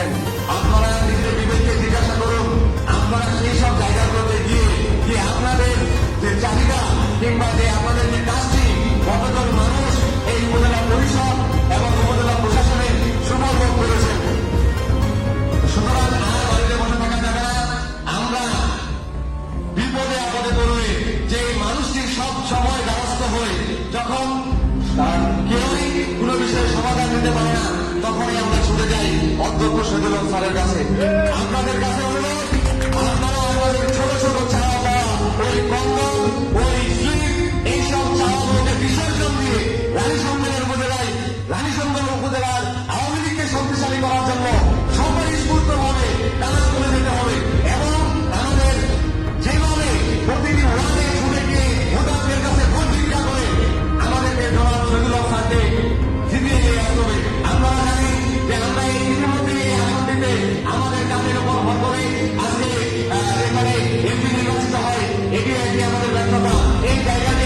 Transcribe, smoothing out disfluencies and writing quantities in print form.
করেছেন। আপনারা নিজেদের বিবেককে জিজ্ঞাসা করুন, আপনারা সেই সব জায়গাগুলোতে গিয়ে যে আপনাদের যে চাহিদা কিংবা যে আপনাদের যে কাজটি কতজন মানুষ এই উপজেলা পরিষদ এবং উপজেলা প্রশাসনের সুফল করেছেন। সুতরাং আর বাড়িতে বসে থাকা যাবে না। আমরা বিপদে আপদে পড়লে যে মানুষটির সব সময় দ্বারস্থ হয়ে যখন কেউই কোনো বিষয়ে সমাধান দিতে পারে না, তখনই আমরা ছুটে যাই অধ্যক্ষ শহীদুল হক স্যারের কাছে। আপনাদের কাছে অনুরোধ, আপনারা আমাদের ছোট ছোট চাওয়া পাওয়া, ওই কন্দন, ওই স্লিপ, এইসব চাওয়াগুলোকে বিসর্জন দিয়ে রানীশঙ্কর উপজেলার আওয়ামী লীগকে শক্তিশালী করার জন্য স্বতঃস্ফূর্তভাবে কাজ করে যেতে হবে এবং আমাদের যেভাবে প্রতিটি ওয়ার্ডে ছুটে গিয়ে ভোটারদের কাছে ভোট ভিক্ষা করে আমাদেরকে জনাব শহীদুল হক স্যারকে জিতিয়ে নিয়ে আসতে হবে। আমরা জানি যে আমরা এই ইতিমধ্যে এই আসনটিতে আমাদের কাজের উপর ভর করে আজকে এখানে এমপি নির্বাচিত হয়, এটি একটি আমাদের ব্যর্থতা। এই জায়গাটি